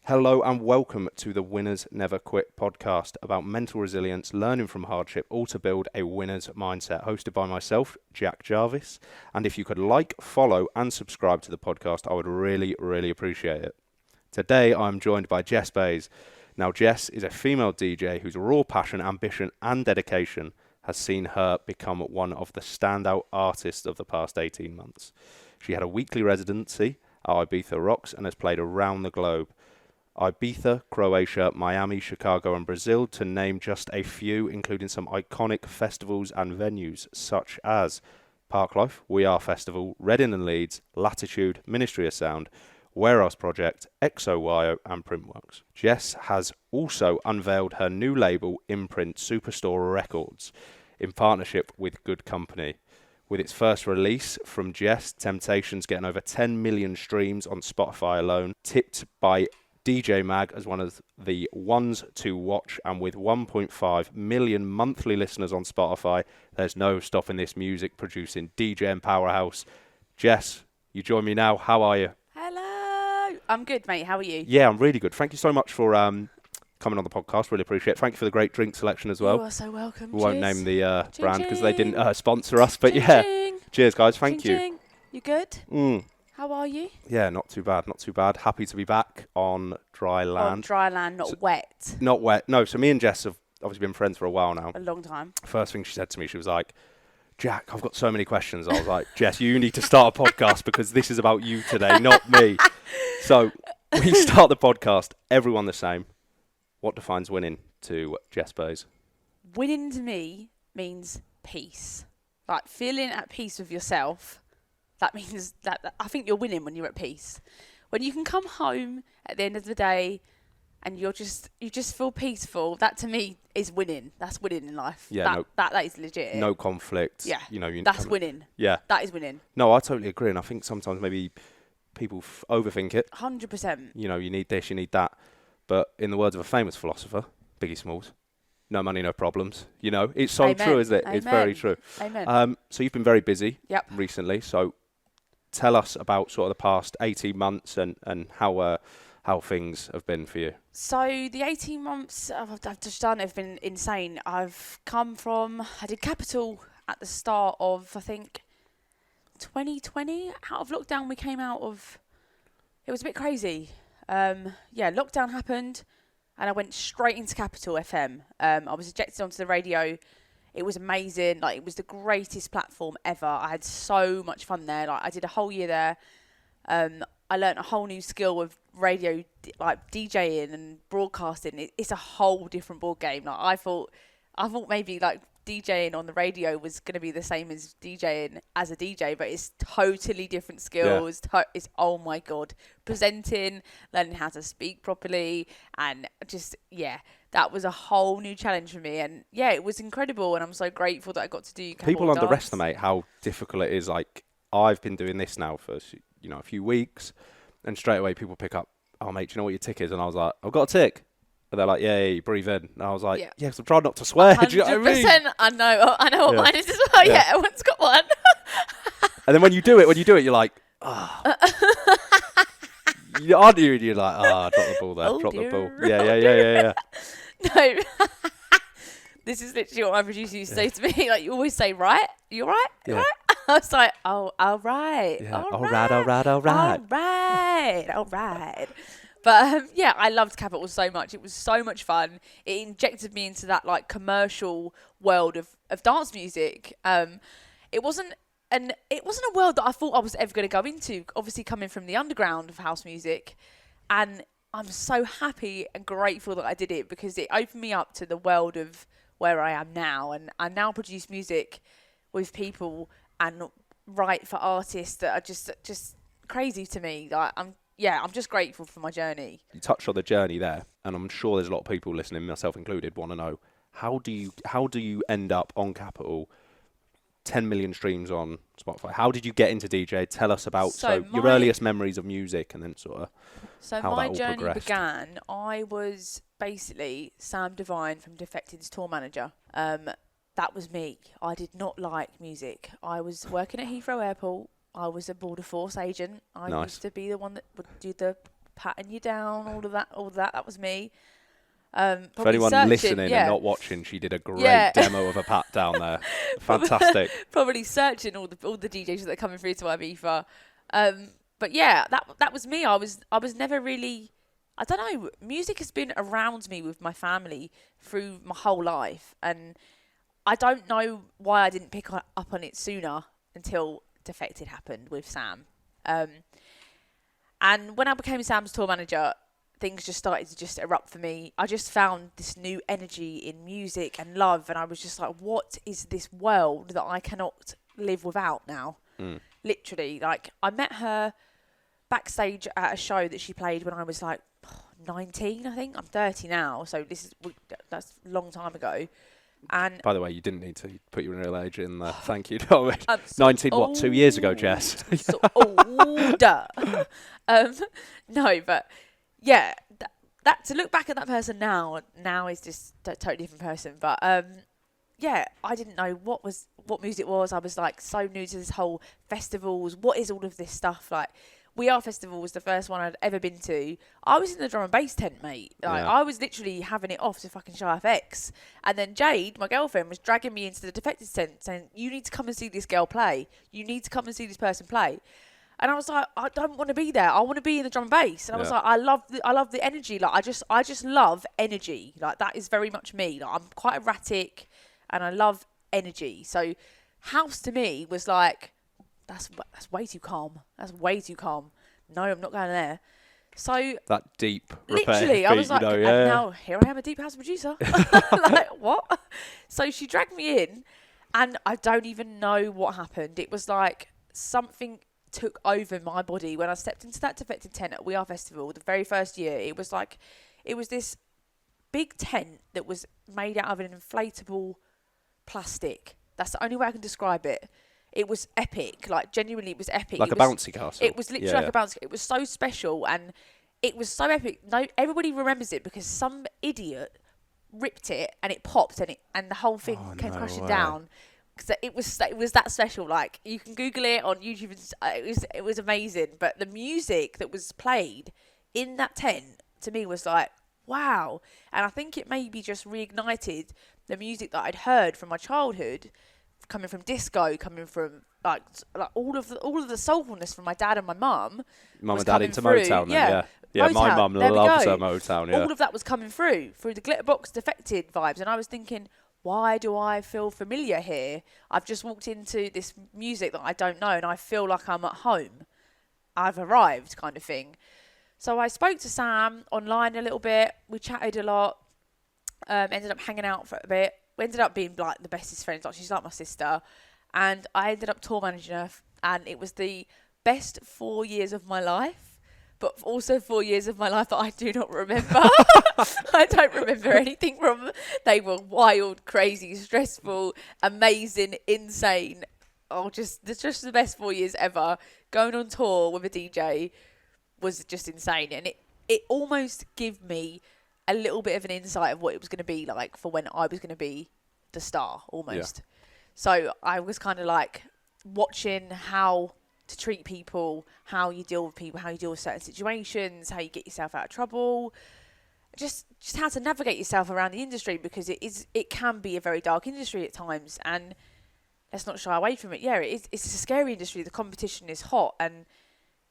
Hello and welcome to the Winners Never Quit podcast about mental resilience, learning from hardship, all to build a winner's mindset, hosted by myself, Jack Jarvis. And if you could like, follow and subscribe to the podcast, I would really, really appreciate it. Today, I'm joined by Jess Bays. Now, Jess is a female DJ whose raw passion, ambition and dedication has seen her become one of the standout artists of the past 18 months. She had a weekly residency at Ibiza Rocks and has played around the globe. Ibiza, Croatia, Miami, Chicago and Brazil, to name just a few, including some iconic festivals and venues such as Parklife, We Are Festival, Reading and Leeds, Latitude, Ministry of Sound, Warehouse Project, S01 and Printworks. Jess has also unveiled her new label, Imprint Superstore Records, in partnership with Good Company. With its first release from Jess, Temptations getting over 10 million streams on Spotify alone, tipped by DJ Mag as one of the ones to watch, and with 1.5 million monthly listeners on Spotify, there's no stopping this music producing DJ powerhouse. Jess, you join me now. How are you? Hello. I'm good, mate. How are you? Yeah, I'm really good. Thank you so much for coming on the podcast. Really appreciate it. Thank you for the great drink selection as well. You are so welcome. We won't name the Ching, brand because they ching. didn't sponsor us, but Ching, yeah. ching. Cheers, guys. Thank Ching, you. ching. You good? Mm. How are you? Yeah, not too bad. Not too bad. Happy to be back on dry land. On dry land, not wet. Not wet. No, so me and Jess have obviously been friends for a while now. A long time. First thing she said to me, she was like, Jack, I've got so many questions. I was like, Jess, you need to start a podcast because this is about you today, not me. So we start the podcast, everyone the same. What defines winning to Jess Bays? Winning to me means peace. Like feeling at peace with yourself. That means that I think you're winning when you're at peace. When you can come home at the end of the day and you just feel peaceful, that to me is winning. That's winning in life. Yeah, that is legit. No conflict. Yeah, that's winning. Yeah. That is winning. No, I totally agree. And I think sometimes maybe people overthink it. 100%. You need this, you need that. But in the words of a famous philosopher, Biggie Smalls, no money, no problems. It's so Amen. true, isn't it? Amen. It's very true. Amen. So you've been very busy recently. So tell us about sort of the past 18 months and how things have been for you. So the 18 months I've just done have been insane. I did Capital at the start of, I think, 2020. Out of lockdown, we came out of, it was a bit crazy. Lockdown happened and I went straight into Capital FM. I was ejected onto the radio. It was amazing. Like, it was the greatest platform ever. I had so much fun there. Like, I did a whole year there. I learnt a whole new skill of radio, like DJing and broadcasting. It's a whole different ball game. Like, I thought maybe like DJing on the radio was going to be the same as DJing as a DJ, but it's totally different skills. Yeah. It's, oh my God, presenting, learning how to speak properly, and just, that was a whole new challenge for me. And it was incredible. And I'm so grateful that I got to do People underestimate how difficult it is. Like, I've been doing this now for, a few weeks, and straight away people pick up, oh mate, do you know what your tick is? And I was like, I've got a tick. And they're like, yeah, breathe in. And I was like, yeah, 'cause I'm trying not to swear. 100%. Do you know what I mean? I know what mine is as well. Yeah, everyone's got one. And then when you do it, you're like, aren't you? And you're like, drop the ball there, drop the ball. Yeah. No. This is literally what my producer used to say to me. Like, you always say, right? You all right? You all right? I was like, oh, all right. Yeah. All right. But I loved Capital so much. It was so much fun. It injected me into that like commercial world of dance music. It wasn't a world that I thought I was ever going to go into. Obviously, coming from the underground of house music, and I'm so happy and grateful that I did it because it opened me up to the world of where I am now. And I now produce music with people and write for artists that are just crazy to me. Like, I'm just grateful for my journey. You touched on the journey there, and I'm sure there's a lot of people listening, myself included, want to know how do you end up on Capital, 10 million streams on Spotify? How did you get into DJ? Tell us about your earliest memories of music, and then sort of how my that all journey progressed. began. I was basically Sam Devine from Defected's tour manager. That was me. I did not like music. I was working at Heathrow Airport. I was a border force agent. I used to be the one that would do the patting you down, all of that. That was me. For anyone listening and not watching, she did a great demo of a pat down there. Fantastic. Probably searching all the DJs that are coming through to Ibiza. But yeah, that was me. I was never really, I don't know, music has been around me with my family through my whole life, and I don't know why I didn't pick up on it sooner until Defected happened with Sam. And when I became Sam's tour manager, things just started to just erupt for me. I just found this new energy in music and love, and I was just like, what is this world that I cannot live without now? Literally, like, I met her backstage at a show that she played when I was like 19, I think. I'm 30 now, so that's a long time ago. And by the way, you didn't need to put your real age in there. Thank you, Tommy. 19, what, 2 years ago, Jess? So older. No, but yeah, that to look back at that person now is just a totally different person. But yeah, I didn't know what music was. I was like so new to this whole festivals. What is all of this stuff? Like, We Are Festival was the first one I'd ever been to. I was in the drum and bass tent, mate. Like, I was literally having it off to fucking Show FX. And then Jade, my girlfriend, was dragging me into the Defected tent saying, you need to come and see this girl play. You need to come and see this person play. And I was like, I don't want to be there. I want to be in the drum and bass. And I was like, I love the energy. Like, I just love energy. Like, that is very much me. Like, I'm quite erratic and I love energy. So house to me was like, that's way too calm. That's way too calm. No, I'm not going there. So that deep, literally, I was like, and now here I am, a deep house producer. Like, what? So she dragged me in, and I don't even know what happened. It was like something took over my body when I stepped into that Defected tent at We Are Festival the very first year. It was this big tent that was made out of an inflatable plastic. That's the only way I can describe it. It was epic. Like, genuinely, it was epic. Like a bouncy castle. It was literally like a bouncy castle. It was so special, and it was so epic. No, everybody remembers it because some idiot ripped it, and it popped, and the whole thing came crashing down. Because it was that special. Like, you can Google it on YouTube. It was amazing. But the music that was played in that tent, to me, was like, wow. And I think it maybe just reignited the music that I'd heard from my childhood, coming from disco, coming from like all of the soulfulness from my dad and my mum. Mum and dad into Motown, then, yeah. Motown. My mum loves her Motown. Yeah, all of that was coming through the Glitterbox Defected vibes, and I was thinking, why do I feel familiar here? I've just walked into this music that I don't know, and I feel like I'm at home. I've arrived, kind of thing. So I spoke to Sam online a little bit. We chatted a lot. Ended up hanging out for a bit. We ended up being like the bestest friends. Like, she's like my sister. And I ended up tour managing her, and it was the best 4 years of my life, but also 4 years of my life that I do not remember. I don't remember anything from them. They were wild, crazy, stressful, amazing, insane. It's just the best 4 years ever. Going on tour with a DJ was just insane, and it almost gave me a little bit of an insight of what it was going to be like for when I was going to be the star, almost. Yeah. So I was kind of like watching how to treat people, how you deal with people, how you deal with certain situations, how you get yourself out of trouble, just how to navigate yourself around the industry, because it can be a very dark industry at times, and let's not shy away from it. Yeah, it's a scary industry. The competition is hot, and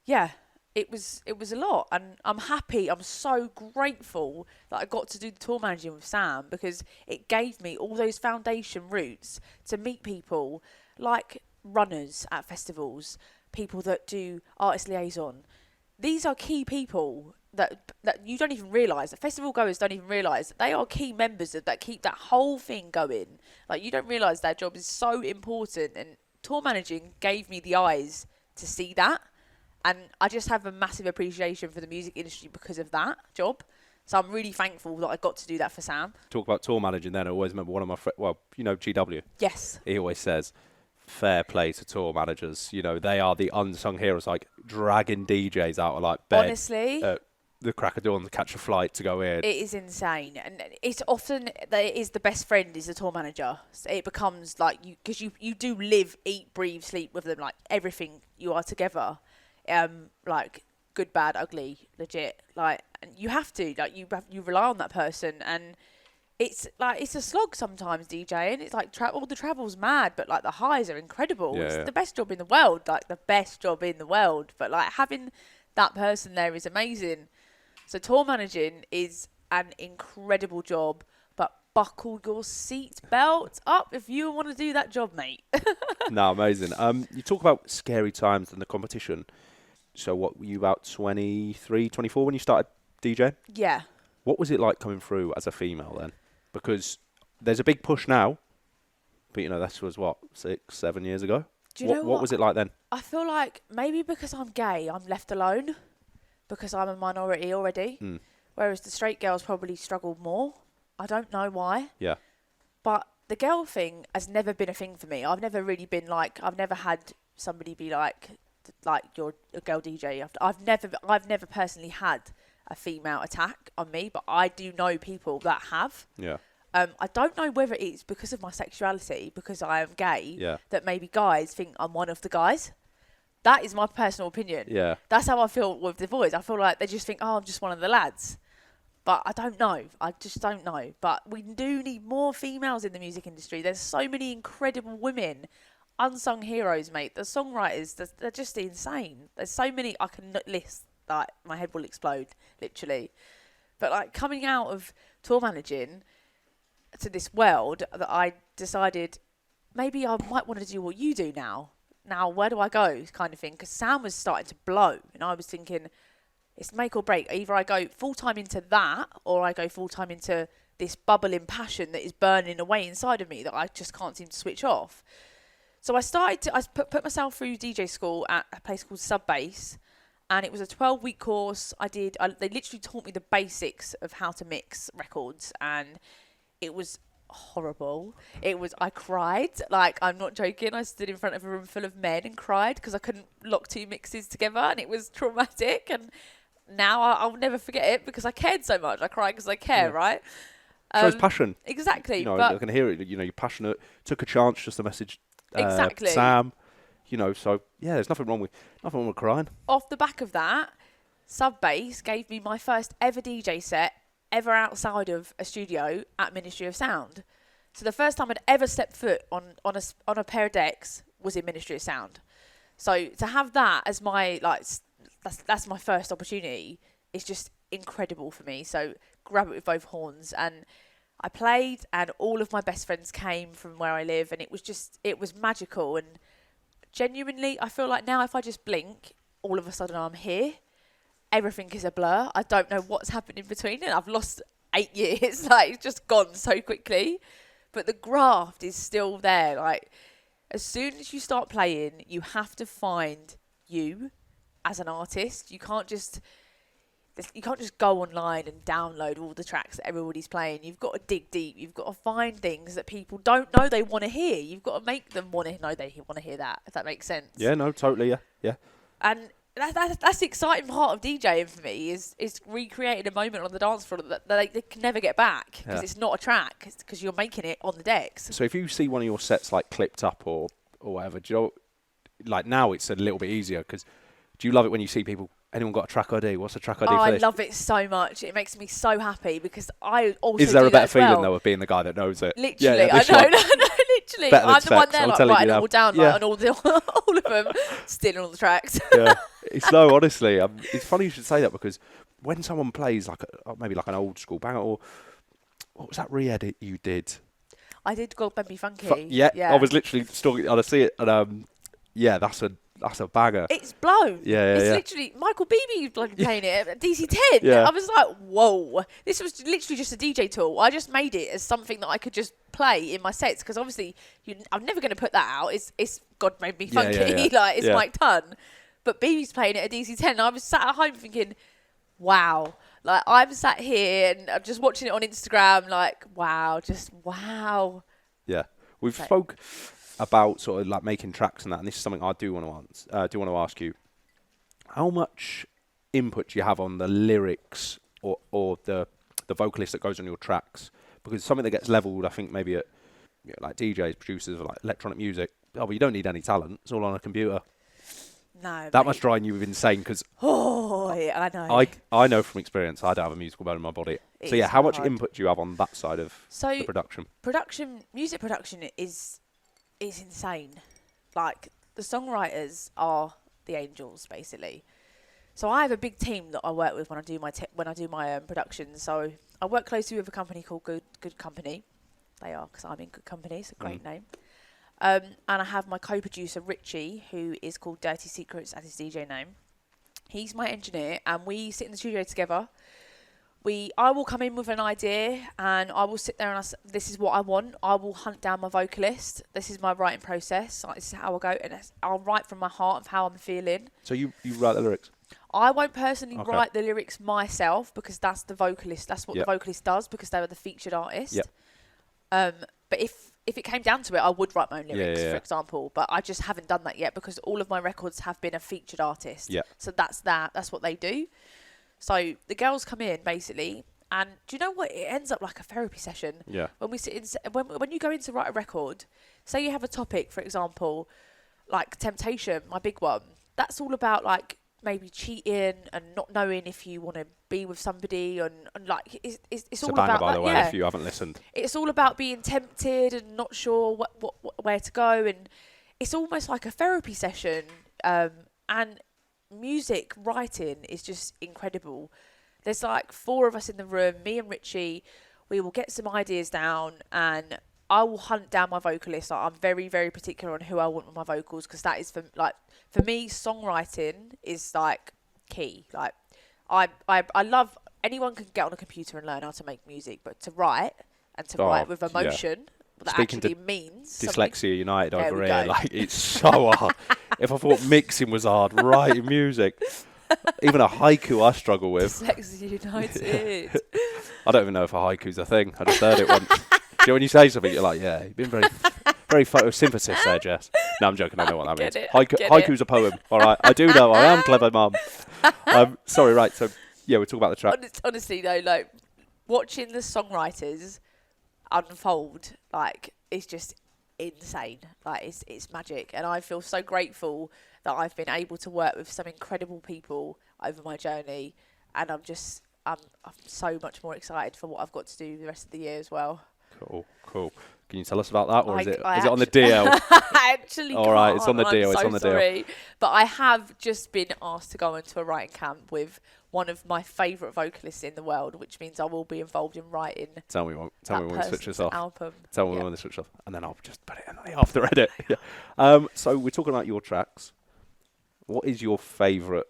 yeah, it was a lot, and I'm happy. I'm so grateful that I got to do the tour managing with Sam, because it gave me all those foundation roots to meet people like runners at festivals, people that do artist liaison. These are key people that you don't even realise, that festival goers don't even realise that they are key members that keep that whole thing going. Like, you don't realise their job is so important, and tour managing gave me the eyes to see that. And I just have a massive appreciation for the music industry because of that job. So I'm really thankful that I got to do that for Sam. Talk about tour managing then. I always remember one of my friends, well, you know, GW. Yes. He always says, fair play to tour managers. You know, they are the unsung heroes, like dragging DJs out of like bed. Honestly. The crack of dawn to catch a flight to go in. It is insane. And it's often that it is the best friend is the tour manager. So it becomes like because you do live, eat, breathe, sleep with them, like everything. You are together. Like good, bad, ugly, legit. Like, and you have to, like, you rely on that person, and it's a slog sometimes DJing. It's like all the travel's mad, but like the highs are incredible. Yeah, It's yeah. the best job in the world, like the best job in the world. But like having that person there is amazing. So tour managing is an incredible job, but buckle your seat belt up if you want to do that job, mate. No, amazing. You talk about scary times in the competition. So what, were you about 23, 24 when you started DJing? Yeah. What was it like coming through as a female then? Because there's a big push now, but you know, this was what, 6, 7 years ago? Do you know What was it like then? I feel like maybe because I'm gay, I'm left alone because I'm a minority already. Mm. Whereas the straight girls probably struggle more. I don't know why. Yeah. But the girl thing has never been a thing for me. I've never really been like, I've never had somebody be like you're a girl DJ. I've never personally had a female attack on me, but I do know people that have. Yeah. I don't know whether it's because of my sexuality, because I am gay, Yeah. that maybe guys think I'm one of the guys. That is my personal opinion. Yeah. That's how I feel with the boys. I feel like they just think, oh, I'm just one of the lads. But I don't know. I just don't know. But we do need more females in the music industry. There's so many incredible women, unsung heroes, mate. The songwriters, they're just insane. There's so many I can list. Like, my head will explode, literally. But like coming out of tour managing to this world, that I decided maybe I might want to do what you do now. Now, where do I go, kind of thing? Because sound was starting to blow, and I was thinking, it's make or break. Either I go full-time into that, or I go full-time into this bubbling passion that is burning away inside of me that I just can't seem to switch off. So I put myself through DJ school at a place called Bays, and it was a 12-week course. They literally taught me the basics of how to mix records, and it was horrible. I cried. Like, I'm not joking. I stood in front of a room full of men and cried because I couldn't lock 2 mixes together, and it was traumatic. And now I'll never forget it because I cared so much. I cried because I care, right? Shows passion. Exactly. You know, but I can hear it. You know, you're passionate. Took a chance just to message exactly. Sam. You know, so yeah, there's nothing wrong with crying. Off the back of that, Bays gave me my first ever DJ set ever outside of a studio at Ministry of Sound. So the first time I'd ever stepped foot on a pair of decks was in Ministry of Sound. So to have that as my that's my first opportunity is just incredible for me. So grab it with both horns. And I played, and all of my best friends came from where I live, and it was magical. And genuinely, I feel like now if I just blink, all of a sudden I'm here. Everything is a blur. I don't know what's happened in between, and I've lost 8 years. Like, it's just gone so quickly. But the graft is still there. Like, as soon as you start playing, you have to find you as an artist. You can't just go online and download all the tracks that everybody's playing. You've got to dig deep. You've got to find things that people don't know they want to hear. You've got to make them want to know they want to hear that, if that makes sense. Yeah, no, totally, yeah. And that's the exciting part of DJing for me is recreating a moment on the dance floor that they can never get back because it's not a track. It's because you're making it on the decks. So if you see one of your sets like clipped up or whatever, do you know, like now it's a little bit easier because do you love it when you see people, anyone got a track ID? What's a track ID for this? I love it so much. It makes me so happy because I also Is there do a better that as well. feeling though of being the guy that knows it? Literally, yeah, I know, literally. Better than I'm the one specs, there I'm like telling you writing it now. all down Yeah. like, on all of them, stealing all the tracks. Yeah, it's no, honestly, it's funny you should say that because when someone plays like maybe like an old school banger or what was that re-edit you did? I did Gold Baby Funky. Yeah, I was literally stalking. I see it, and yeah, that's a banger. It's blown. Yeah, it's yeah. literally Michael Beebe bloody playing it at DC10. Yeah. I was like, whoa, this was literally just a DJ tool. I just made it as something that I could just play in my sets because obviously I'm never going to put that out. It's God Made Me Funky, like it's Mike Tunn. But Beebe's playing it at DC10. And I was sat at home thinking, wow. Like, I'm sat here and I'm just watching it on Instagram, like, wow, just wow. Yeah. We've spoke about sort of like making tracks and that, and this is something I do want to ask you. How much input do you have on the lyrics or the vocalist that goes on your tracks? Because it's something that gets leveled, I think, maybe at like DJs, producers of like electronic music. Oh, but you don't need any talent. It's all on a computer. No. That must drive you insane because boy, I know. I know from experience I don't have a musical bone in my body. So yeah, It's how much hard. input do you have on that side of So the production? music production is insane. Like, the songwriters are the angels, basically. So I have a big team that I work with when I do my production. So I work closely with a company called Good Company. They are, because I'm in good company. It's a great name. And I have my co-producer Richie, who is called Dirty Secrets as his DJ name. He's my engineer, and we sit in the studio together. I will come in with an idea, and I will sit there and this is what I want. I will hunt down my vocalist. This is my writing process. This is how I go, and I'll write from my heart of how I'm feeling. So you write the lyrics? I won't personally write the lyrics myself, because that's the vocalist. That's what the vocalist does, because they were the featured artist. Yep. But if it came down to it, I would write my own lyrics, Yeah. for example. But I just haven't done that yet, because all of my records have been a featured artist. Yeah. So that's what they do. So the girls come in, basically, and do you know what? It ends up like a therapy session. Yeah. When we sit in, when you go in to write a record, say you have a topic, for example, like temptation, my big one. That's all about, like, maybe cheating and not knowing if you want to be with somebody, and like it's all a banger, about by that. the way, Yeah. if you haven't listened. It's all about being tempted and not sure what where to go, and it's almost like a therapy session. And music writing is just incredible. There's like 4 of us in the room, me and Richie. We will get some ideas down, and I will hunt down my vocalist. Like, I'm very, very particular on who I want with my vocals, because that is for me, songwriting is like key. Like, I love, anyone can get on a computer and learn how to make music, but to write and to write with emotion, what that Speaking actually means. Dyslexia United There over we here, go. like, it's so hard. If I thought mixing was hard, writing music, even a haiku I struggle with. Dyslexia United. I don't even know if a haiku's a thing. I just heard it once. Do you know when you say something, you're like, yeah, you've been very photosynthesis there, Jess. No, I'm joking. I know what that means. Haiku's a poem. All right, I do know. I am clever, mum. Sorry, right. So yeah, we're talking about the track. Honestly, though, like, watching the songwriters unfold, like, it's just insane. Like, it's magic, and I feel so grateful that I've been able to work with some incredible people over my journey, and I'm so much more excited for what I've got to do the rest of the year as well. Cool. Can you tell us about that, or is it on the actually- DL? I actually All right, can't. it's on the deal. I'm It's so on the deal. sorry. But I have just been asked to go into a writing camp with one of my favourite vocalists in the world, which means I will be involved in writing. Tell me when we switch this off. Album. Tell me when we switch off, and then I'll just put it in the after edit. Yeah. So we're talking about your tracks. What is your favourite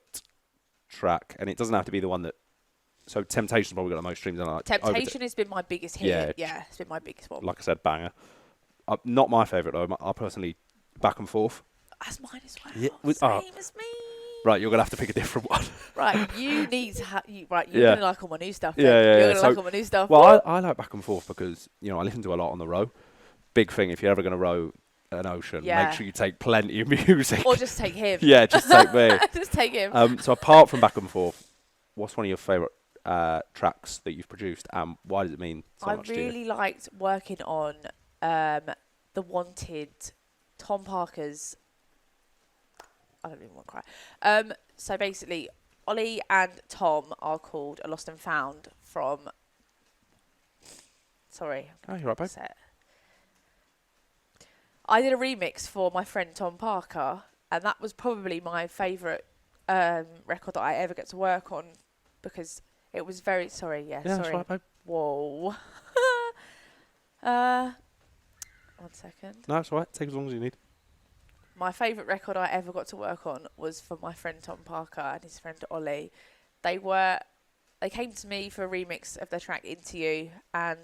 track? And it doesn't have to be the one that. So Temptation's probably got the most streams. Like Temptation has been my biggest hit. Yeah, it's been my biggest one. like I said, banger. Not my favourite though. I personally Back and Forth. That's mine as well. Yeah, Same as me. Right, you're gonna have to pick a different one. Right, you need to. You're gonna like all my new stuff. Yeah, then. yeah, You're yeah. gonna like all my new stuff. Well, I like Back and Forth because I listen to a lot on the row. Big thing if you're ever gonna row an ocean, make sure you take plenty of music. Or just take him. Yeah, just take me. Just take him. So apart from Back and Forth, what's one of your favourite tracks that you've produced, and why does it mean so much to you? I really liked working on The Wanted, Tom Parker's. I don't even want to cry. So basically, Ollie and Tom are called A Lost and Found from. Sorry. Oh, you're right, babe. Set. I did a remix for my friend Tom Parker, and that was probably my favourite record that I ever get to work on, because it was very. Sorry, Yeah, sorry. that's right, babe. Whoa. 1 second. No, it's all right. Take as long as you need. My favourite record I ever got to work on was for my friend Tom Parker and his friend Ollie. They came to me for a remix of their track Into You, and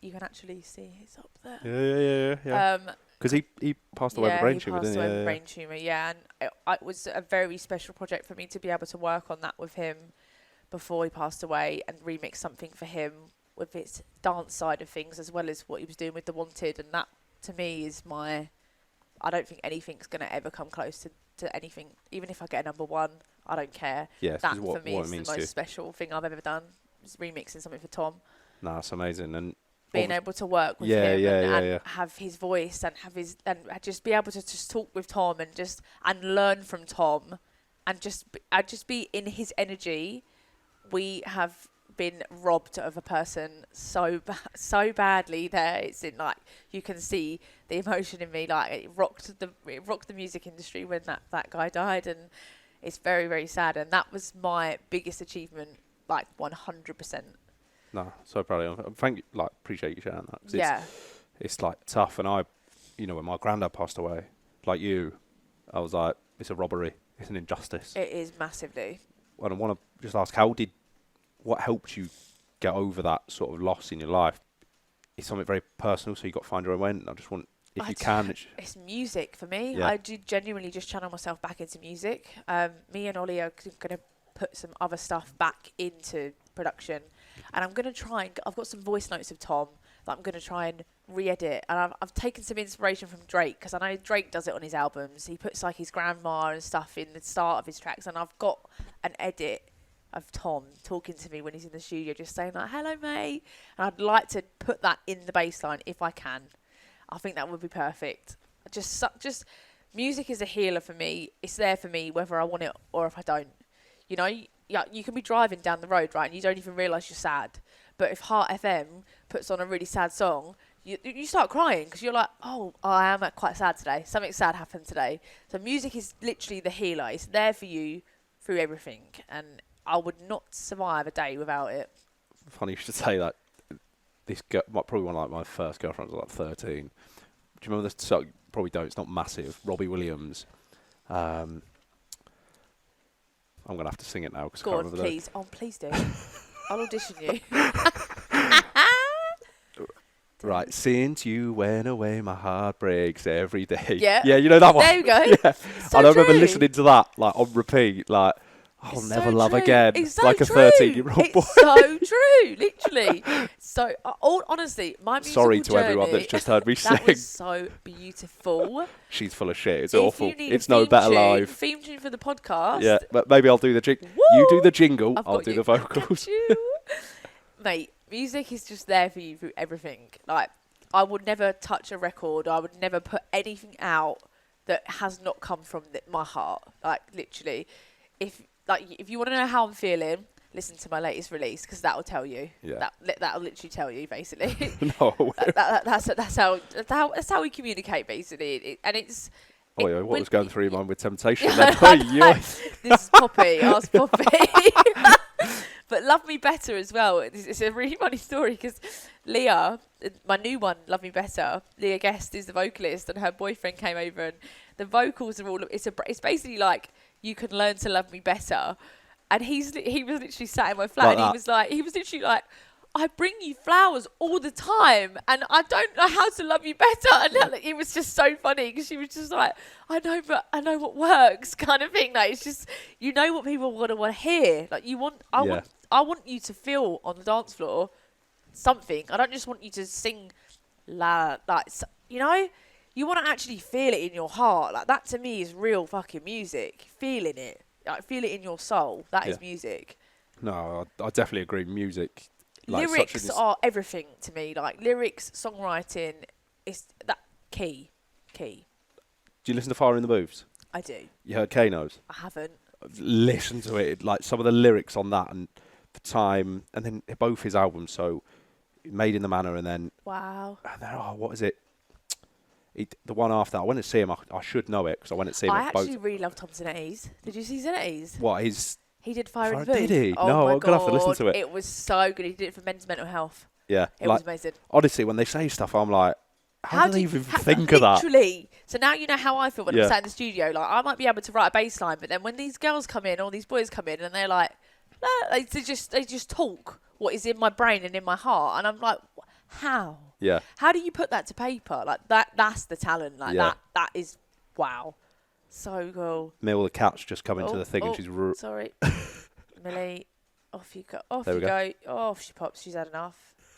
you can actually see it's up there. Yeah. Because he passed away with brain tumour, passed didn't away he? with brain tumour, yeah. And it was a very special project for me to be able to work on that with him before he passed away, and remix something for him with its dance side of things as well as what he was doing with The Wanted. And that, to me, is I don't think anything's going to ever come close to anything. Even if I get a number 1, I don't care. Yeah, that, what, for me, what is it means the to you. most special thing I've ever done, is remixing something for Tom. No, that's amazing. And Being able to work with him and yeah. have his voice and have his and just be able to just talk with Tom and learn from Tom and I'd just be in his energy. We have been robbed of a person so badly there. It's in like, you can see the emotion in me. Like it rocked the music industry when that guy died, and it's very, very sad. And that was my biggest achievement, like 100%. No, so proud of you. Thank you. Like, appreciate you sharing that. 'Cause Yeah. It's like tough, and when my granddad passed away, like you, I was like, it's a robbery, it's an injustice. It is massively. And I want to just ask, what helped you get over that sort of loss in your life? It's something very personal, so you got to find your own way. And I just want, if you can, it's music for me. Yeah. I do genuinely just channel myself back into music. Me and Ollie are going to put some other stuff back into production, and I'm going to try and I've got some voice notes of Tom that I'm going to try and re-edit, and I've taken some inspiration from Drake, because I know Drake does it on his albums. He puts like his grandma and stuff in the start of his tracks, and I've got an edit of Tom talking to me when he's in the studio, just saying like, hello mate, and I'd like to put that in the bass line if I can. I think that would be perfect. Just music is a healer for me. It's there for me whether I want it or if I don't. You know, you can be driving down the road, right, and you don't even realise you're sad. But if Heart FM puts on a really sad song, you start crying because you're like, oh, I am quite sad today. Something sad happened today. So music is literally the healer. It's there for you through everything, and I would not survive a day without it. Funny you should say that. This girl, probably one of like my first girlfriends was like 13. Do you remember this song? Probably don't. It's not massive. Robbie Williams. I'm gonna have to sing it now because I can't remember. Please. Oh, please do. I'll audition you. Right, since you went away, my heart breaks every day. Yeah. Yeah, you know that one. There you go. Yeah. So and I remember true. listening to that like on repeat, like, I'll It's never so love true. again. It's so like a true. 13-year-old boy. It's so true, literally. So, honestly, my musical Sorry to journey, everyone that's just heard me sing. That was so beautiful. She's full of shit. It's If awful. you need It's a no theme better tune, live. Theme tune for the podcast. Yeah, but maybe I'll do the jingle. Woo! You do the jingle. I've I'll got do you. the vocals. Mate, music is just there for you through everything. Like, I would never touch a record. I would never put anything out that has not come from my heart. Like, literally. If you want to know how I'm feeling, listen to my latest release, because that will tell you. Yeah. That'll literally tell you, basically. No. That's how we communicate, basically. What was going through your mind with Temptation? This is Poppy. Ask Poppy. But Love Me Better as well. It's a really funny story because Leah, my new one, Love Me Better, Leah Guest is the vocalist, and her boyfriend came over, and the vocals are all. It's basically like, you can learn to love me better, and he was literally sat in my flat, and he was literally like, I bring you flowers all the time, and I don't know how to love you better. And it was just so funny because she was just like, I know, but I know what works, kind of thing. Like, it's just, you know what people want to hear. Like, I want you to feel on the dance floor something. I don't just want you to sing you know. You want to actually feel it in your heart. Like, that to me is real fucking music. Feeling it, like, feel it in your soul. That is music. No, I definitely agree. Music. Like, lyrics are everything to me. Like, lyrics, songwriting, is that key. Do you listen to Fire in the Booths? I do. You heard Kano's? I haven't. Listen to it. Like, some of the lyrics on that and the time, and then both his albums. So, Made in the Manor, and then what is it? The one after that, I went to see him. I should know it because I went to see him. I actually really love Tom Zanetti's. Did you see Zanetti's? What He did Fire in the Booth. Did he? Oh no, my I'm gonna have to listen to it. It was so good. He did it for men's mental health. Yeah, it was amazing. Honestly, when they say stuff, I'm like, how do they even think of that? Literally. So now you know how I feel when I'm sat in the studio. Like, I might be able to write a bass line, but then when these girls come in, all these boys come in, and they're like, they just talk what is in my brain and in my heart, and I'm like, how? Yeah. How do you put that to paper? Like, that's the talent. Like, that is, wow. So cool. Mill the cat's just come into the thing, and she's sorry. Millie, off you go. Off she pops. She's had enough.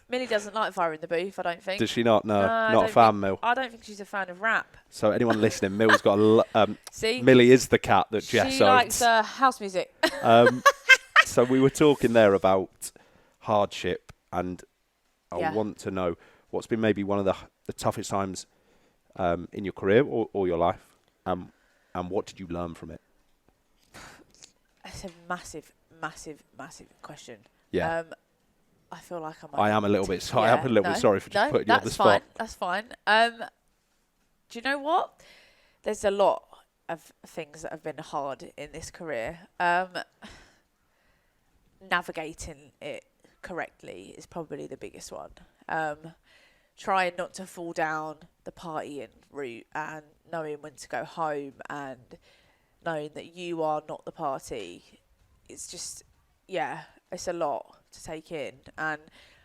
Millie doesn't like Fire in the Booth, I don't think. Does she not? No, not a fan, Mill. I don't think she's a fan of rap. So anyone listening, Mill's got See? Millie is the cat that Jess owns. She likes house music. So we were talking there about hardship, and I want to know what's been maybe one of the toughest times in your career or your life, and what did you learn from it? It's a massive, massive, massive question. Yeah. I feel like I am a little bit sorry for just putting you on the spot. That's fine. Do you know what? There's a lot of things that have been hard in this career. Navigating it correctly is probably the biggest one. Trying not to fall down the partying route and knowing when to go home and knowing that you are not the party. It's just, it's a lot to take in. And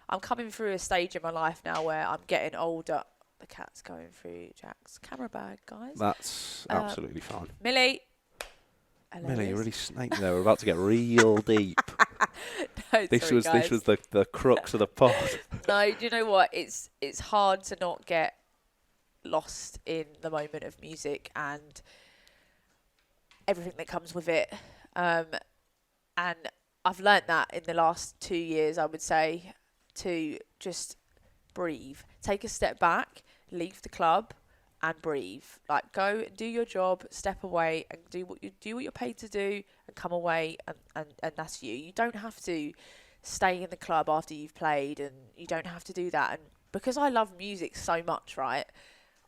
I'm coming through a stage in my life now where I'm getting older. The cat's going through Jack's camera bag, guys. That's absolutely fine. Millie. Hello, Millie, you're really snaking there. We're about to get real deep. This was the crux of the pod. No, do you know what? It's hard to not get lost in the moment of music and everything that comes with it. And I've learnt that in the last 2 years, I would say, to just breathe. Take a step back, leave the club and breathe. Like, go and do your job, step away and do what you're paid to do and come away and that's you. You don't have to stay in the club after you've played, and you don't have to do that. And because I love music so much, right,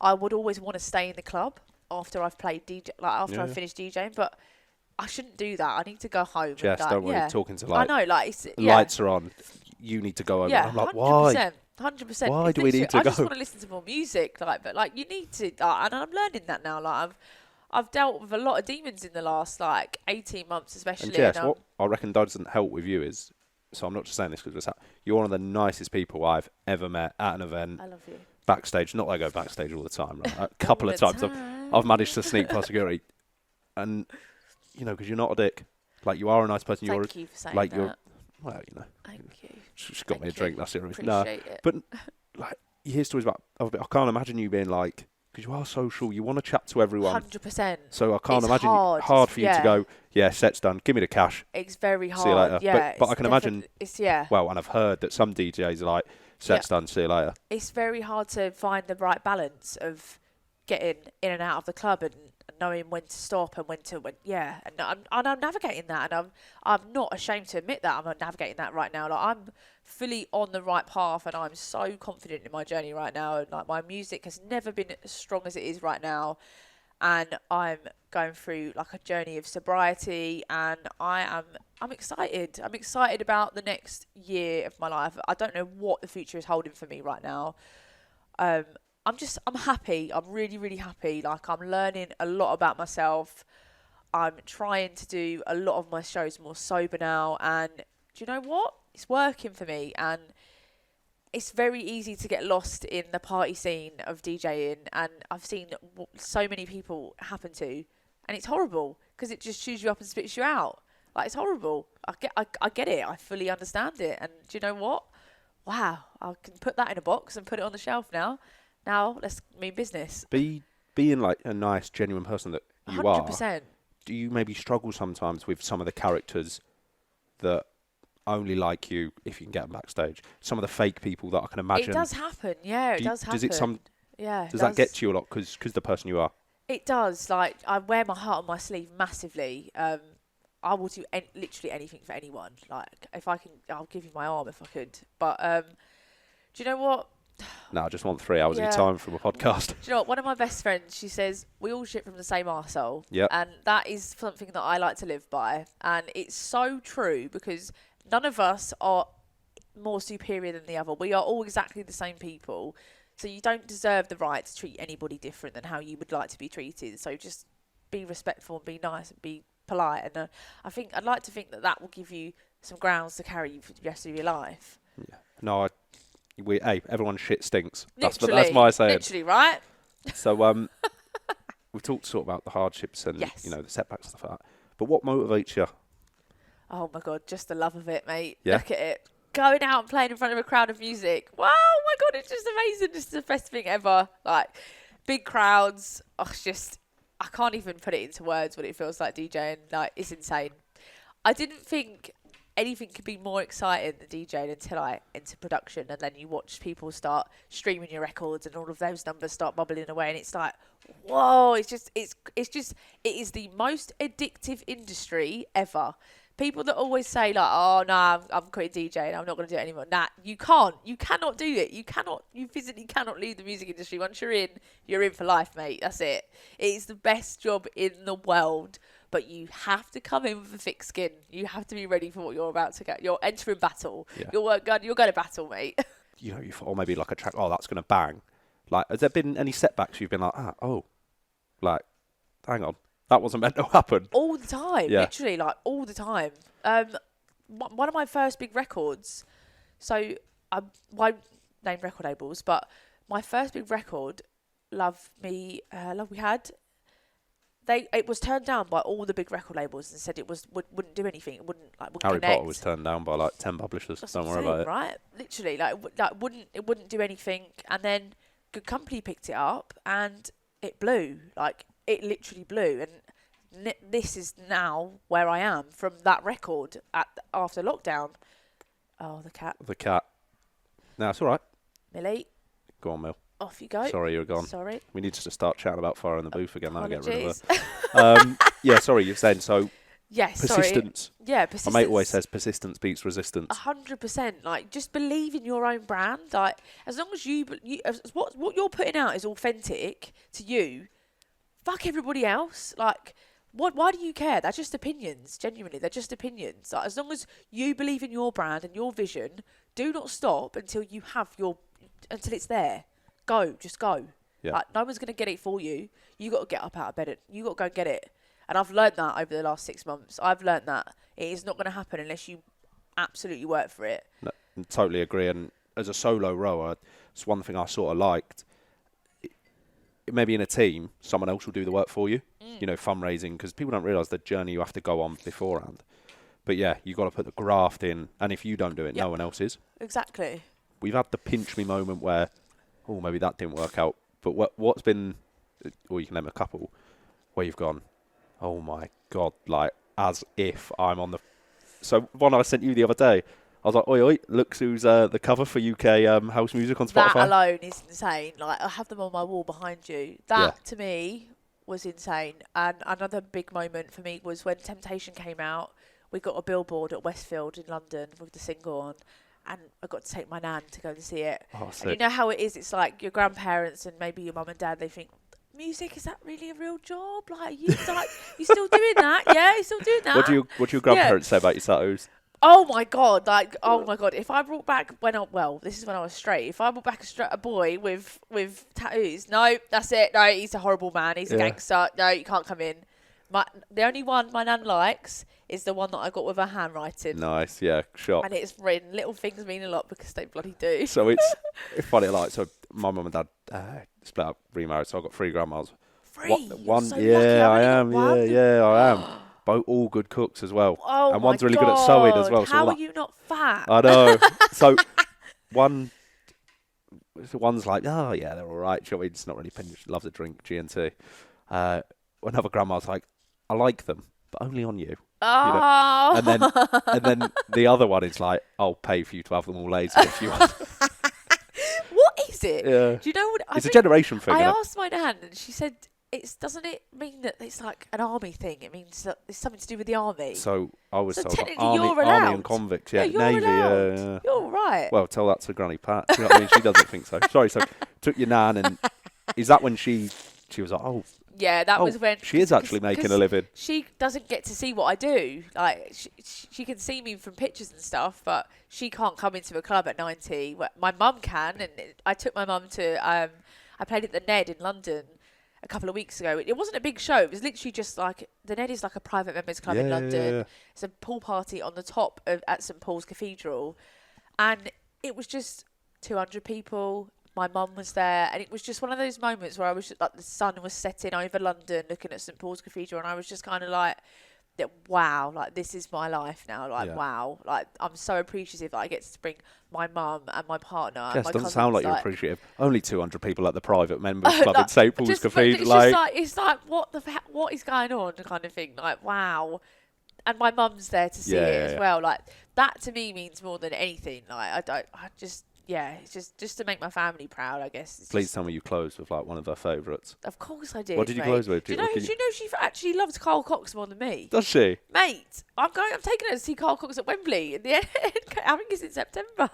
I would always want to stay in the club after I've played I've finished DJing, but I shouldn't do that. I need to go home. Jess, and don't worry, talking to I know, lights are on. You need to go home. Yeah, I'm like, 100%. why? 100%. Why do we need to I go? just want to listen to more music, but you need to, and I'm learning that now. Like, I've dealt with a lot of demons in the last 18 months, especially. And Jess, what I reckon doesn't help with you is, so I'm not just saying this because you're one of the nicest people I've ever met at an event. I love you. Backstage, not that I go backstage all the time. Right? A couple of times I've managed to sneak past security, and because you're not a dick. Like, you are a nice person. Thank you for saying that. Well, Thank you. She's got me a drink. That's it. Appreciate it. But you hear stories about. I can't imagine you being like, because you are social. You want to chat to everyone. 100%. So I can't imagine hard for you to go. Yeah, set's done. Give me the cash. It's very hard. See you later. Yeah, but I can imagine. Well, and I've heard that some DJs are like, set's done. See you later. It's very hard to find the right balance of getting in and out of the club and knowing when to stop and and I'm navigating that, and I'm not ashamed to admit that I'm navigating that right now. Like, I'm fully on the right path, and I'm so confident in my journey right now, and my music has never been as strong as it is right now, and I'm going through a journey of sobriety, and I'm excited. I'm excited about the next year of my life. I don't know what the future is holding for me right now. I'm happy. I'm really, really happy. I'm learning a lot about myself. I'm trying to do a lot of my shows more sober now. And do you know what? It's working for me. And it's very easy to get lost in the party scene of DJing. And I've seen so many people happen to. And it's horrible because it just chews you up and spits you out. It's horrible. I get it. I fully understand it. And do you know what? Wow. I can put that in a box and put it on the shelf now. Now, let's mean business. Being a nice, genuine person that you 100%. are, do you maybe struggle sometimes with some of the characters that only like you if you can get them backstage? Some of the fake people that I can imagine. It does happen, yeah, it does happen. Does that get to you a lot because the person you are? It does. I wear my heart on my sleeve massively. I will do literally anything for anyone. If I can, I'll give you my arm if I could. But do you know what? No, I just want 3 hours of your time from a podcast. Do you know what? One of my best friends, she says, we all shit from the same arsehole. Yep. And that is something that I like to live by. And it's so true because none of us are more superior than the other. We are all exactly the same people. So you don't deserve the right to treat anybody different than how you would like to be treated. So just be respectful and be nice and be polite. And I'd like to think that will give you some grounds to carry you for the rest of your life. Yeah. No, everyone's shit stinks. That's my saying. Literally, right? So we talked sort of about the hardships and the setbacks and stuff like that. But what motivates you? Oh my God, just the love of it, mate. Yeah. Look at it. Going out and playing in front of a crowd of music. Wow, oh my God, it's just amazing. It's the best thing ever. Big crowds. Oh, I can't even put it into words what it feels like DJing. It's insane. I didn't think anything could be more exciting than DJing until I into production, and then you watch people start streaming your records and all of those numbers start bubbling away, and it's like, whoa, it is the most addictive industry ever. People that always say like, oh no, I'm quitting DJing, I'm not going to do it anymore. Nah, you cannot do it. You physically cannot leave the music industry. Once you're in for life, mate. That's it. It is the best job in the world. But you have to come in with a thick skin. You have to be ready for what you're about to get. You're entering battle. Yeah. You're going to battle, mate. You know, or maybe like a track, oh, that's going to bang. Like, has there been any setbacks you've been like, like, hang on, that wasn't meant to happen? All the time, literally, like, all the time. One of my first big records, so I won't name record labels, but my first big record, Love We Had, it was turned down by all the big record labels and said it wouldn't do anything. It wouldn't Harry connect. Potter was turned down by like 10 publishers. That's Don't worry about it. Right? Literally, it wouldn't do anything. And then Good Company picked it up and it blew. Like, it literally blew. And this is now where I am from that record after lockdown. Oh, the cat. The cat. No, it's all right. Millie. Go on, Mill. Off you go. Sorry, you're gone. Sorry. We need to start chatting about fire in the booth again. That'll get rid of her. Yeah, sorry, you're saying so. Yes, persistence. Sorry. Yeah, persistence. My mate always says persistence beats resistance. 100%. Like, just believe in your own brand. Like, as long as what you're putting out is authentic to you, fuck everybody else. Like, why do you care? They're just opinions. Genuinely, they're just opinions. Like, as long as you believe in your brand and your vision, do not stop until until it's there. Just go. Yeah. Like, no one's going to get it for you. You got to get up out of bed. You got to go and get it. And I've learned that over the last 6 months. I've learned that it is not going to happen unless you absolutely work for it. No, I totally agree. And as a solo rower, it's one thing I sort of liked. Maybe in a team, someone else will do the work for you. You know, fundraising, because people don't realise the journey you have to go on beforehand. But yeah, you've got to put the graft in. And if you don't do it, no one else is. Exactly. We've had the pinch me moment where, oh, maybe that didn't work out. But what's been, or you can name a couple, where you've gone, oh my God, like, as if I'm on the... So, one I sent you the other day, I was like, oi, oi, look who's the cover for UK house music on Spotify. That alone is insane. Like, I have them on my wall behind you. That, to me, was insane. And another big moment for me was when Temptation came out. We got a billboard at Westfield in London with the single on. And I got to take my nan to go and see it. Oh, sick. And you know how it is? It's like your grandparents and maybe your mum and dad, they think, music, is that really a real job? Like, you still doing that? Yeah, you still doing that? What do your grandparents say about your tattoos? Oh my God, if I brought back this is when I was straight. If I brought back a boy with tattoos, no, that's it. No, he's a horrible man. He's a gangster. No, you can't come in. The only one my nan likes is the one that I got with her handwriting. Nice, yeah, shot. And it's written. Little things mean a lot because they bloody do. So it's funny, like, so my mum and dad split up, remarried, so I've got 3 grandmas. 3? One, so yeah, I am. Yeah, I am. Both all good cooks as well. Oh, and one's really good at sewing as well. How are you not fat? I know. So one's like, oh yeah, they're all right. It's not really pinch. Loves a drink, G&T. Another grandma's like, I like them, but only on you. Oh. You know? And then the other one is like, I'll pay for you to have them all lazy if you want. What is it? Yeah. Do you know what? It's a generation thing. I asked my nan, and she said, doesn't it mean that it's like an army thing? It means that it's something to do with the army. So I was told technically army and convicts. Yeah, Navy. Yeah. You're all right. Well, tell that to Granny Pat. You know what I mean? She doesn't think so. Sorry. So took your nan, and is that when she was like, oh. Yeah, that was when... She is actually making a living. She doesn't get to see what I do. Like, she can see me from pictures and stuff, but she can't come into a club at 90. My mum can, and I took my mum to... I played at the Ned in London a couple of weeks ago. It wasn't a big show. It was literally just like... The Ned is like a private members club in London. Yeah. It's a pool party on the top at St Paul's Cathedral. And it was just 200 people... My mum was there, and it was just one of those moments where I was just, like, the sun was setting over London, looking at St Paul's Cathedral, and I was just kind of like, wow, like, this is my life now. Like, wow, like, I'm so appreciative that I get to bring my mum and my partner. Yes, and my doesn't sound like you're appreciative. Only 200 people at the private members club like, in St Paul's Cathedral. It's like what is going on, kind of thing. Like, wow. And my mum's there to see it as well. Like, that to me means more than anything. Like it's just to make my family proud, I guess. It's Please just, tell me you closed with like one of her favourites. of course I did. What did you mate. close with? Do you know she actually loves Carl Cox more than me? Does she? Mate, I'm taking her to see Carl Cox at Wembley in the end. I think it's in September.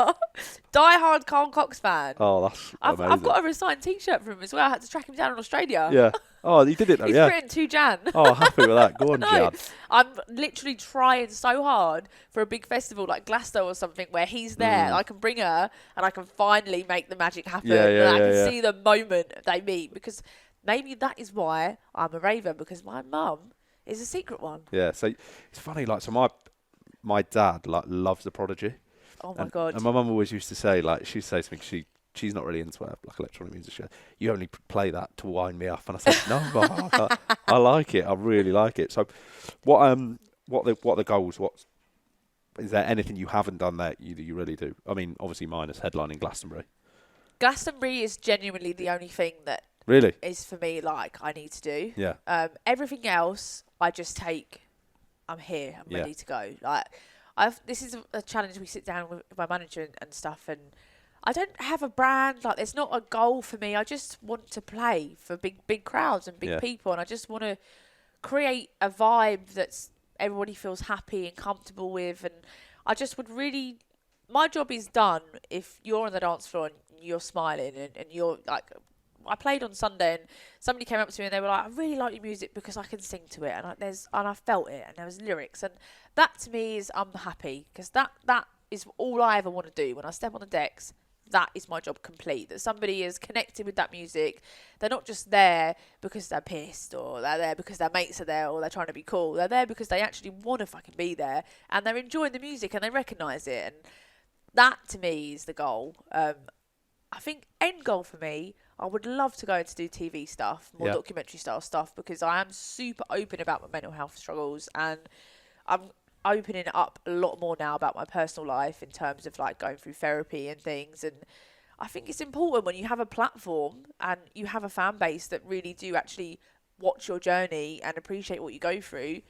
Die-hard Carl Cox fan. Oh, that's amazing. I've got a signed T-shirt from him as well. I had to track him down in Australia. Yeah. Oh, you did it though, He's yeah. written to Jan. Oh, happy with that. Go on, No, Jan. I'm literally trying so hard for a big festival like Glasgow or something where he's there. And I can bring her and I can finally make the magic happen. Yeah, and I can yeah. see the moment they meet, because maybe that is why I'm a raver, because my mum is a secret one. Yeah, so it's funny, like, so my dad, like, loves The Prodigy. Oh, my God. And my mum always used to say, like, she'd say to me, she's not really into like electronic music. She goes, you only play that to wind me up. And I said, no, but I like it. I really like it. So what are the goals? Is there anything you haven't done that you really do? I mean, obviously mine is headlining Glastonbury. Glastonbury is genuinely the only thing that Really is for me like I need to do. Yeah. Everything else I just take. I'm here. I'm ready to go. Like this is a challenge. We sit down with my manager and stuff, and I don't have a brand. Like there's not a goal for me. I just want to play for big crowds and big people, and I just want to create a vibe that's everybody feels happy and comfortable with. And I just would really. My job is done if you're on the dance floor and you're smiling and you're like. I played on Sunday and somebody came up to me and they were like, I really like your music because I can sing to it, and I felt it, and there was lyrics, and that to me is I'm happy, because that is all I ever want to do when I step on the decks. That is my job complete. That somebody is connected with that music. They're not just there because they're pissed, or they're there because their mates are there, or they're trying to be cool. They're there because they actually want to fucking be there, and they're enjoying the music and they recognise it, and that to me is the goal. I think end goal for me, I would love to go into do TV stuff, more documentary style stuff, because I am super open about my mental health struggles, and I'm opening up a lot more now about my personal life in terms of like going through therapy and things. And I think it's important when you have a platform and you have a fan base that really do actually watch your journey and appreciate what you go through.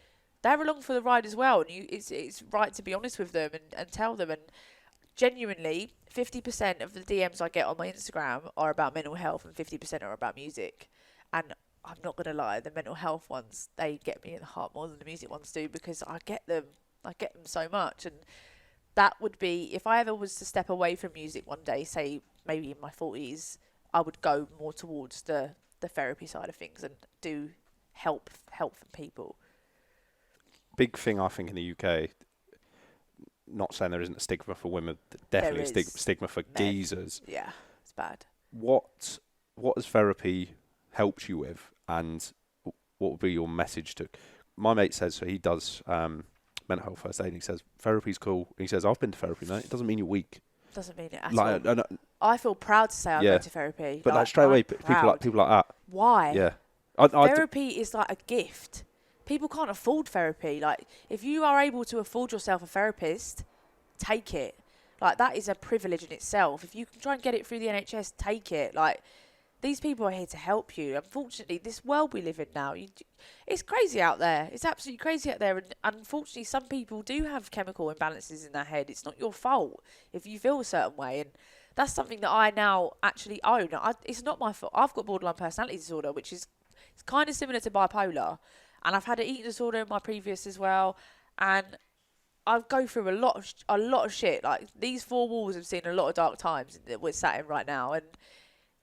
They're along for the ride as well, and it's right to be honest with them and tell them. And genuinely, 50% of the DMs I get on my Instagram are about mental health and 50% are about music. And I'm not going to lie, the mental health ones, they get me in the heart more than the music ones do, because I get them so much. And that would be, if I ever was to step away from music one day, say maybe in my 40s, I would go more towards the therapy side of things and do help from people. Big thing, I think, in the UK, not saying there isn't a stigma for women, definitely a stigma for geezers. Yeah, it's bad. What has therapy helped you with, and what would be your message to... My mate says, so he does mental health first aid, and he says, therapy's cool. He says, I've been to therapy, mate. It doesn't mean you're weak. Doesn't mean it at all. I feel proud to say I go to therapy. But like straight away, people like that. Why? Yeah. Therapy is like a gift. People can't afford therapy. Like, if you are able to afford yourself a therapist, take it. Like, that is a privilege in itself. If you can try and get it through the NHS, take it. Like, these people are here to help you. Unfortunately, this world we live in now, it's crazy out there. It's absolutely crazy out there. And unfortunately, some people do have chemical imbalances in their head. It's not your fault if you feel a certain way. And that's something that I now actually own. It's not my fault. I've got borderline personality disorder, which is it's kind of similar to bipolar. And I've had an eating disorder in my previous as well. And I go through a lot of shit. Like, these four walls have seen a lot of dark times that we're sat in right now. And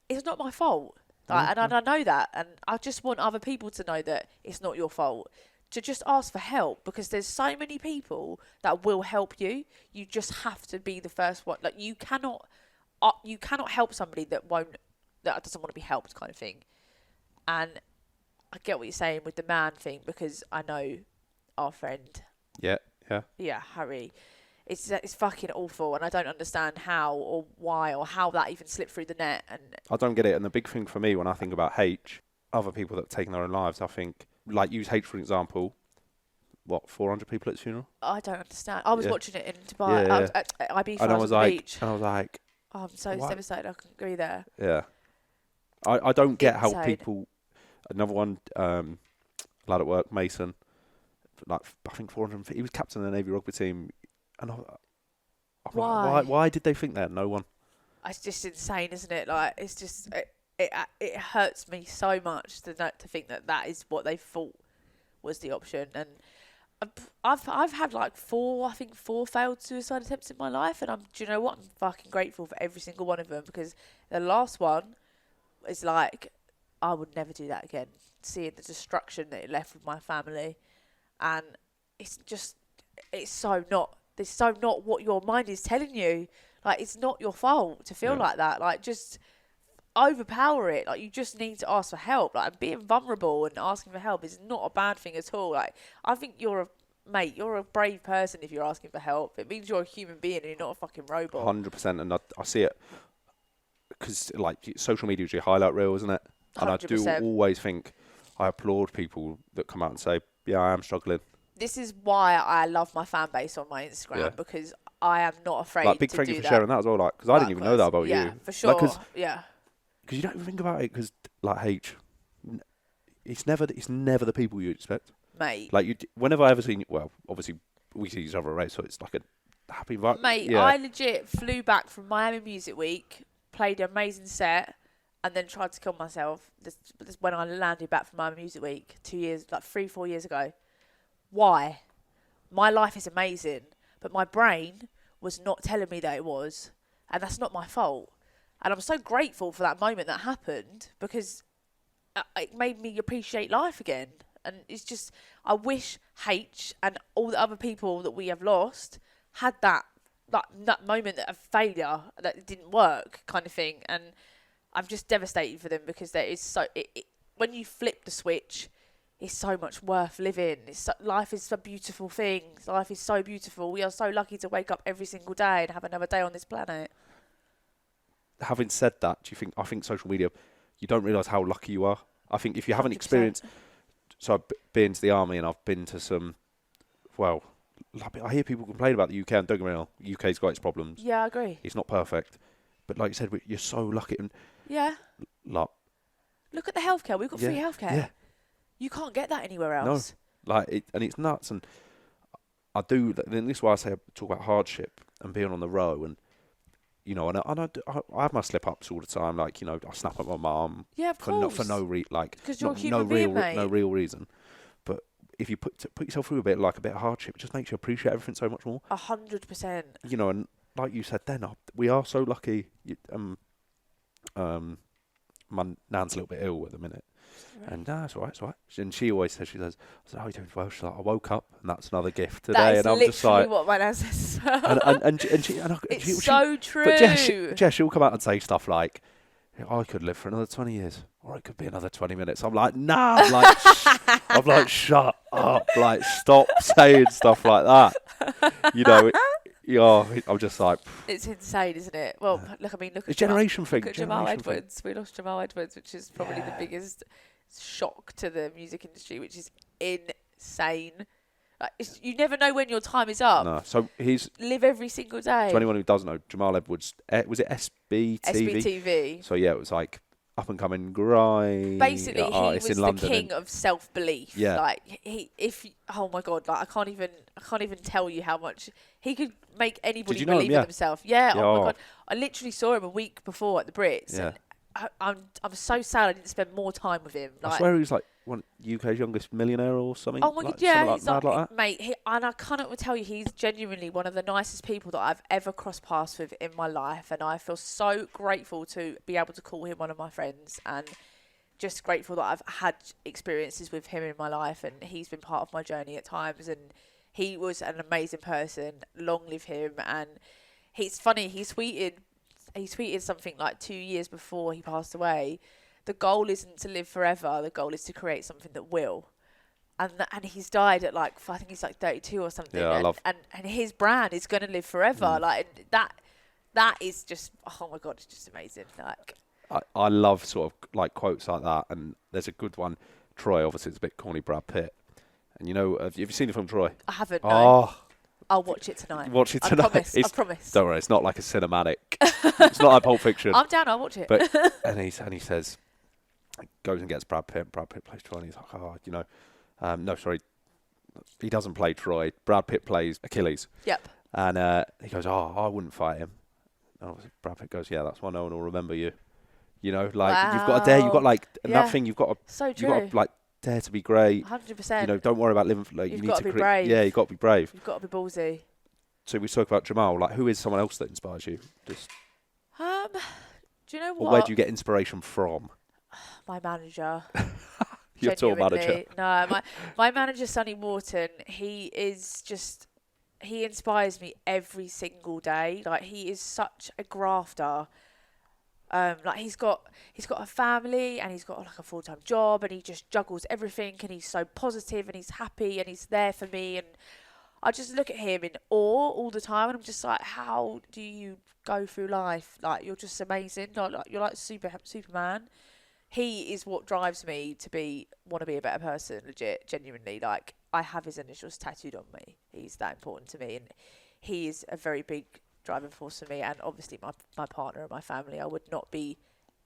it's not my fault. Like, and I know that. And I just want other people to know that it's not your fault. To just ask for help, because there's so many people that will help you. You just have to be the first one. Like, you cannot help somebody that doesn't want to be helped, kind of thing. And I get what you're saying with the man thing, because I know our friend. Yeah. Yeah, Harry. It's fucking awful, and I don't understand how or why or how that even slipped through the net. And I don't get it. And the big thing for me when I think about H, other people that have taken their own lives, I think, like, use H for example. 400 people at his funeral? I don't understand. I was watching it in Dubai. I was at Ibiza, and on the beach. And I was like, oh, I'm so devastated. I couldn't agree there. Yeah. I don't get Insane. how people... Another one, lad at work, Mason, like, I think 450... He was captain of the Navy rugby team. And I'm Why? like, why did they think that? No one. It's just insane, isn't it? Like, it's just it hurts me so much to think that is what they thought was the option. And I've had like four failed suicide attempts in my life, and do you know what? I'm fucking grateful for every single one of them, because the last one is like, I would never do that again. Seeing the destruction that it left with my family, and it's so not what your mind is telling you. Like, it's not your fault to feel like that. Like, just overpower it. Like, you just need to ask for help. Like, being vulnerable and asking for help is not a bad thing at all. Like, I think you're a brave person if you're asking for help. It means you're a human being and you're not a fucking robot. 100%, and I see it because like social media is your highlight reel, isn't it? And 100%. I do always think I applaud people that come out and say, "Yeah, I am struggling." This is why I love my fan base on my Instagram, because I am not afraid to do that. Big thank you for sharing that as well, like, because I didn't even know that about you. Yeah, for sure. Like, yeah. Because you don't even think about it, because like it's never the people you expect, mate. Like, whenever I ever seen you, well, obviously we see each other at race, so it's like a happy vibe. Mate, I legit flew back from Miami Music Week, played an amazing set, and then tried to kill myself. This when I landed back from Miami Music Week 3-4 years ago. Why? My life is amazing, but my brain was not telling me that it was, and that's not my fault. And I'm so grateful for that moment that happened, because it made me appreciate life again. And it's just, I wish H and all the other people that we have lost had that moment of failure, that it didn't work kind of thing. And I'm just devastated for them, because there is when you flip the switch, it's so much worth living. Life is a beautiful thing. Life is so beautiful. We are so lucky to wake up every single day and have another day on this planet. Having said that, I think social media, you don't realise how lucky you are. I think if you haven't 100%. experienced, so I've been to the army and I've been to some, well, I hear people complain about the UK, and don't get me wrong, the UK's got its problems. Yeah, I agree. It's not perfect. But like you said, you're so lucky. And yeah. Like, look at the healthcare. We've got free healthcare. Yeah. You can't get that anywhere else. No. And it's nuts. And I do, and this is why I say I talk about hardship and being on the row, and you know, and I have my slip ups all the time. Like, you know, I snap at my mum. Yeah, of course. For no because you're a human being, mate. No real reason. But if you put yourself through a bit of hardship, it just makes you appreciate everything so much more. 100%. You know, and like you said, then we are so lucky. My nan's a little bit ill at the minute. Right. And it's all right, it's all right. And she always says, I said, how are you doing? Well, she's like, I woke up and that's another gift today. That is I'm just like, what my nan says. It's so true. But Jess, she'll come out and say stuff like, I could live for another 20 years, or it could be another 20 minutes. I'm like, nah. I'm like, shut up. Like, stop saying stuff like that. You know, I'm just like... It's insane, isn't it? Well, look at it's generation thing. Look at Jamal Edwards. We lost Jamal Edwards, which is probably the biggest shock to the music industry, which is insane. Like, you never know when your time is up. No, so live every single day. To anyone who doesn't know, Jamal Edwards, was it SBTV? SBTV. So yeah, it was like up and coming grime. Basically, he was in the London king of self-belief. Yeah. Like oh my god, like I can't even tell you how much he could make anybody believe in themselves. Yeah. Oh my god, I literally saw him a week before at the Brits. Yeah. And I'm so sad I didn't spend more time with him. I swear he was like one UK's youngest millionaire or something. Oh my god, yeah, he's like that. Mate. And I cannot tell you, he's genuinely one of the nicest people that I've ever crossed paths with in my life, and I feel so grateful to be able to call him one of my friends, and just grateful that I've had experiences with him in my life, and he's been part of my journey at times, and he was an amazing person. Long live him. And it's funny, he tweeted something like 2 years before he passed away. The goal isn't to live forever. The goal is to create something that will. And he's died at I think he's like 32 or something. Yeah, and his brand is going to live forever. Like that is just, oh my God, it's just amazing. Like, I love sort of like quotes like that. And there's a good one. Troy, obviously it's a bit corny, Brad Pitt. And you know, have you seen the film Troy? I haven't. No. Oh. I'll watch it tonight. Watch it tonight. I promise. Don't worry, it's not like a cinematic. It's not like Pulp Fiction. I'm down. I'll watch it. But and he says, goes and gets Brad Pitt. Brad Pitt plays Troy, and he's like, oh, you know, no, sorry, he doesn't play Troy. Brad Pitt plays Achilles. Yep. And he goes, "Oh, I wouldn't fight him." And obviously Brad Pitt goes, "Yeah, that's why no one will remember you." You know, like you've got to dare. You've got like and that thing. You've got to. So You've true. got to like dare to be great. 100%. You know, don't worry about living. Like You've you got need to be brave. Yeah, you've got to be brave. You've got to be ballsy. So we spoke about Jamal. Like, who is someone else that inspires you? Just. Do you know what? Or where do you get inspiration from? My manager. Your tour manager. No, my manager, Sonny Morton, he inspires me every single day. Like, he is such a grafter. Like, he's got a family and he's got like a full-time job and he just juggles everything and he's so positive and he's happy and he's there for me, and I just look at him in awe all the time and I'm just like, how do you go through life? Like, you're just amazing. You're like Superman. He is what drives me to want to be a better person, legit, genuinely. Like, I have his initials tattooed on me. He's that important to me, and he is a very big driving force for me. And obviously my partner and my family. I would not be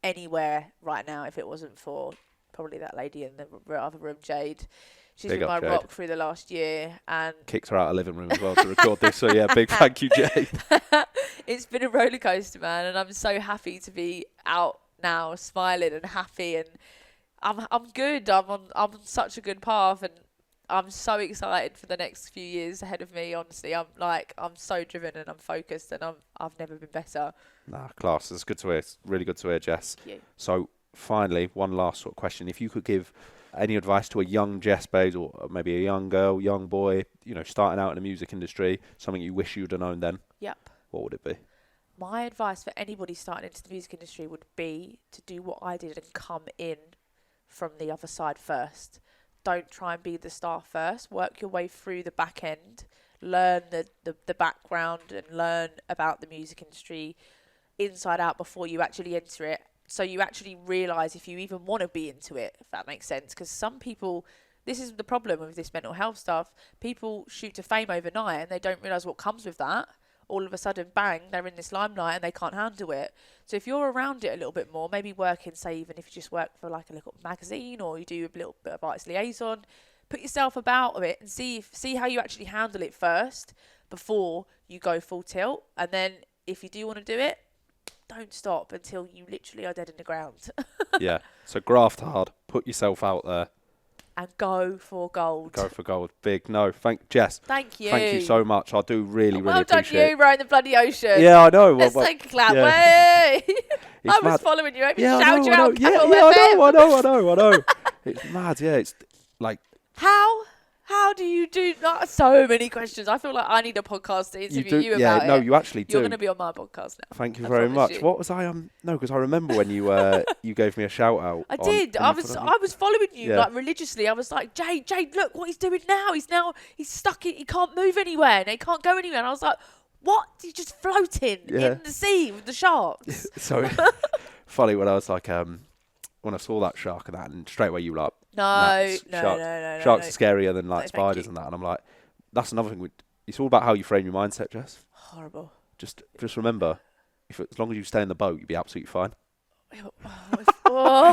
anywhere right now if it wasn't for probably that lady in the other room, Jade. She's been my rock through the last year, and kicked her out of the living room as well to record this. So yeah, big thank you, Jade. It's been a roller coaster, man, and I'm so happy to be out now, smiling and happy, and I'm good. I'm on such a good path, and I'm so excited for the next few years ahead of me. Honestly, I'm so driven and I'm focused, and I've never been better. Nah, class. It's good to hear. It's really good to hear, Jess. Thank you. So finally, one last sort of question: if you could give any advice to a young Jess Bays, or maybe a young girl, young boy, you know, starting out in the music industry, something you wish you'd have known then, Yep. what would it be? My advice for anybody starting into the music industry would be to do what I did and come in from the other side first. Don't try and be the star first. Work your way through the back end. Learn the background and learn about the music industry inside out before you actually enter it. So you actually realise if you even want to be into it, if that makes sense. Because some people, this is the problem with this mental health stuff, people shoot to fame overnight and they don't realise what comes with that. All of a sudden, bang, they're in this limelight and they can't handle it. So if you're around it a little bit more, maybe work in, say, even if you just work for like a little magazine or you do a little bit of artist liaison, put yourself about it and see how you actually handle it first before you go full tilt. And then if you do want to do it, don't stop until you literally are dead in the ground. Yeah. So graft hard, put yourself out there. And go for gold. Go for gold. Big. No, Jess. Thank you. Thank you so much. I do really appreciate it. Well done you, rowing the bloody ocean. Yeah, I know. Let's take a clap. Yeah. Way. I was mad. following you. I Yeah, shout you out. Yeah, I know. It's mad, yeah. It's like... How do you do that? So many questions. I feel like I need a podcast to interview you about it. Yeah, no, you actually do. You're going to be on my podcast now. Thank you very much. What was I No, because I remember when you you gave me a shout out. I did. I was following you like religiously. I was like, Jade, look what he's doing now. He's stuck. He can't move anywhere and he can't go anywhere. And I was like, what? He's just floating in the sea with the sharks. So funny when I was like, when I saw that shark and that, and straight away you were like, no. Sharks are scarier than like spiders and that. And I'm like, that's another thing. It's all about how you frame your mindset, Jess. Horrible. Just remember, as long as you stay in the boat, you'll be absolutely fine. What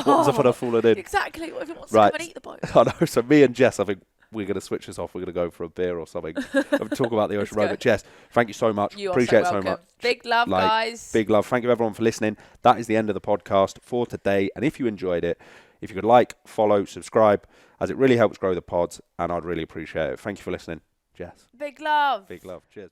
was if I'd have fallen in? Exactly. What if it wants to come and eat the boat? I know. So me and Jess, I think we're going to switch this off. We're going to go for a beer or something and talk about the ocean road. But Jess, thank you so much. You Appreciate are so it so much. Big love, guys. Big love. Thank you everyone for listening. That is the end of the podcast for today. And if you enjoyed it, if you could like, follow, subscribe, as it really helps grow the pods, and I'd really appreciate it. Thank you for listening, Jess. Big love. Big love. Cheers.